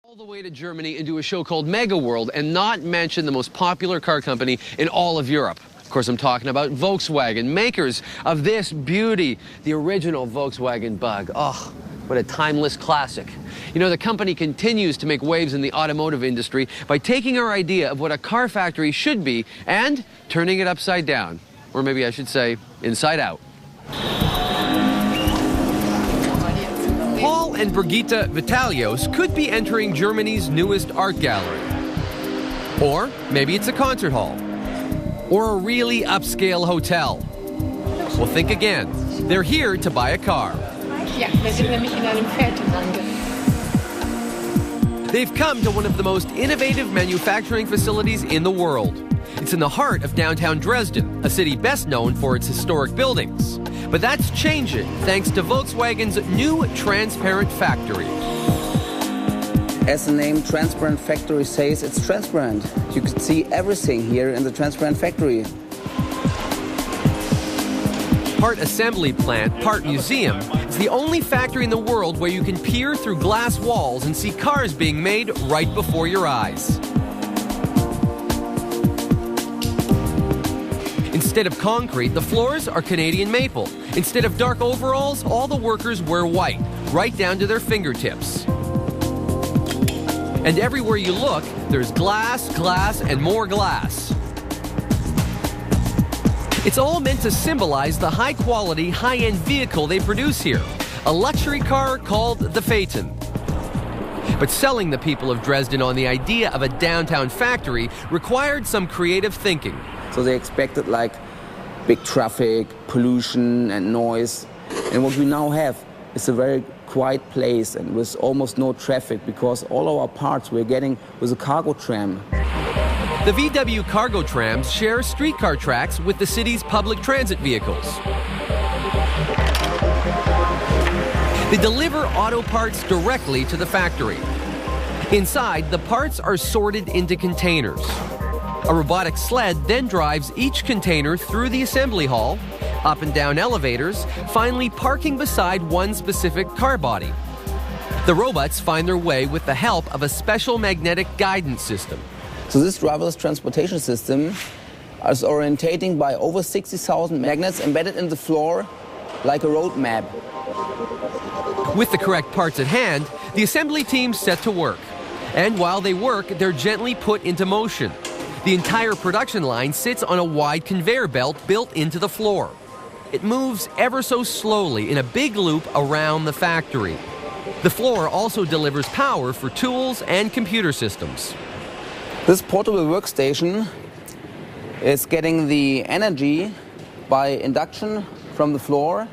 All the way to Germany and do a show called Mega World and not mention the most popular car company in all of Europe. Of course, I'm talking about Volkswagen, makers of this beauty, the original Volkswagen Bug. Oh, what a timeless classic. You know, the company continues to make waves in the automotive industry by taking our idea of what a car factory should be and turning it upside down. Or maybe I should say, inside out. Paul and Brigitte Vitalios could be entering Germany's newest art gallery. Or maybe it's a concert hall. Or a really upscale hotel. Well, think again. They're here to buy a car. They've come to one of the most innovative manufacturing facilities in the world. It's in the heart of downtown Dresden, a city best known for its historic buildings. But that's changing thanks to Volkswagen's new transparent factory. As the name Transparent Factory says, it's transparent. You can see everything here in the transparent factory. Part assembly plant, part museum, it's the only factory in the world where you can peer through glass walls and see cars being made right before your eyes. Instead of concrete, the floors are Canadian maple. Instead of dark overalls, all the workers wear white, right down to their fingertips. And everywhere you look, there's glass, glass, and more glass. It's all meant to symbolize the high-quality, high-end vehicle they produce here, a luxury car called the Phaeton. But selling the people of Dresden on the idea of a downtown factory required some creative thinking. So they expected like big traffic, pollution and noise. And what we now have is a very quiet place and with almost no traffic because all our parts we're getting with a cargo tram. The VW cargo trams share streetcar tracks with the city's public transit vehicles. They deliver auto parts directly to the factory. Inside, the parts are sorted into containers. A robotic sled then drives each container through the assembly hall, up and down elevators, finally parking beside one specific car body. The robots find their way with the help of a special magnetic guidance system. So this driverless transportation system is orientating by over 60,000 magnets embedded in the floor like a road map. With the correct parts at hand, the assembly team's set to work. And while they work, they're gently put into motion. The entire production line sits on a wide conveyor belt built into the floor. It moves ever so slowly in a big loop around the factory. The floor also delivers power for tools and computer systems. This portable workstation is getting the energy by induction from the floor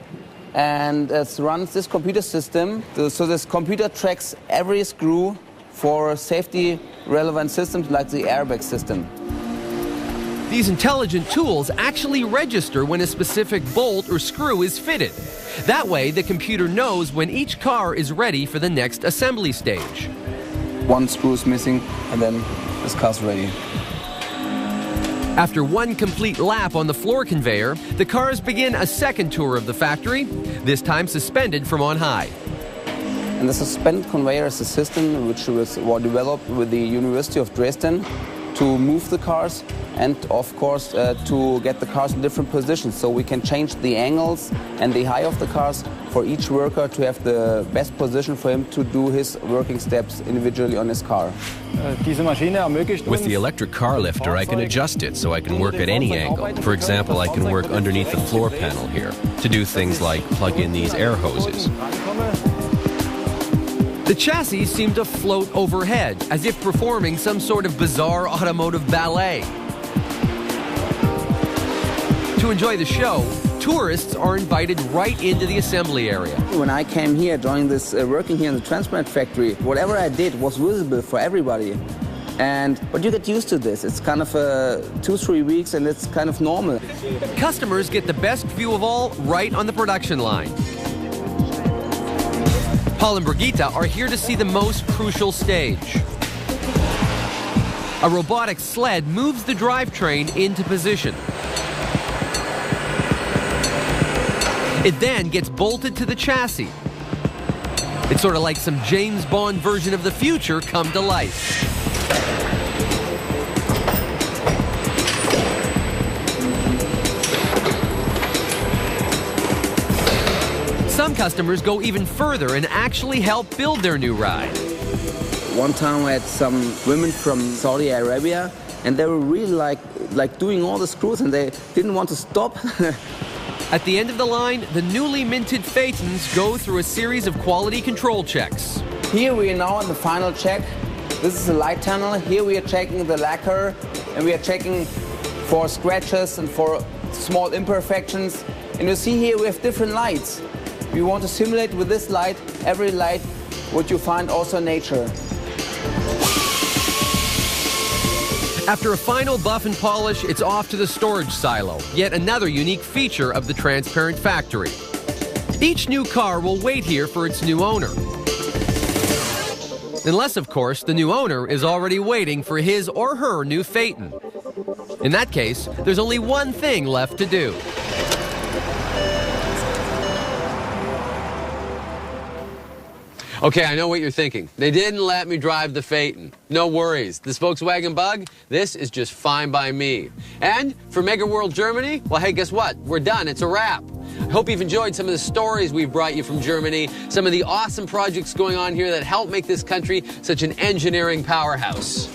and it runs this computer system. So this computer tracks every screw for safety relevant systems like the airbag system. These intelligent tools actually register when a specific bolt or screw is fitted. That way, the computer knows when each car is ready for the next assembly stage. One screw is missing and then this car's ready. After one complete lap on the floor conveyor, the cars begin a second tour of the factory, this time suspended from on high. And the suspended conveyor is a system which was developed with the University of Dresden to move the cars and, of course, to get the cars in different positions. So we can change the angles and the height of the cars for each worker to have the best position for him to do his working steps individually on his car. With the electric car lifter, I can adjust it so I can work at any angle. For example, I can work underneath the floor panel here to do things like plug in these air hoses. The chassis seem to float overhead, as if performing some sort of bizarre automotive ballet. To enjoy the show, tourists are invited right into the assembly area. When I came here, joining this working here in the transparent factory, whatever I did was visible for everybody. But you get used to this. It's kind of 2-3 weeks and it's kind of normal. Customers get the best view of all right on the production line. Paul and Brigitte are here to see the most crucial stage. A robotic sled moves the drivetrain into position. It then gets bolted to the chassis. It's sort of like some James Bond version of the future come to life. Some customers go even further and actually help build their new ride. One time we had some women from Saudi Arabia, and they were really like doing all the screws, and they didn't want to stop. At the end of the line, the newly minted Phaetons go through a series of quality control checks. Here we are now on the final check. This is the light tunnel. Here we are checking the lacquer, and we are checking for scratches and for small imperfections. And you see here we have different lights. We want to simulate with this light every light what you find also in nature. After a final buff and polish, it's off to the storage silo, yet another unique feature of the transparent factory. Each new car will wait here for its new owner. Unless, of course, the new owner is already waiting for his or her new Phaeton. In that case, there's only one thing left to do. Okay, I know what you're thinking. They didn't let me drive the Phaeton. No worries. This Volkswagen Bug, this is just fine by me. And for Mega World Germany, well, hey, guess what? We're done. It's a wrap. I hope you've enjoyed some of the stories we've brought you from Germany, some of the awesome projects going on here that help make this country such an engineering powerhouse.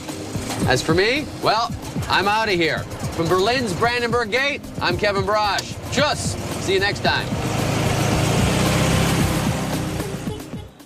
As for me, well, I'm out of here. From Berlin's Brandenburg Gate, I'm Kevin Brosh. Tschüss. See you next time.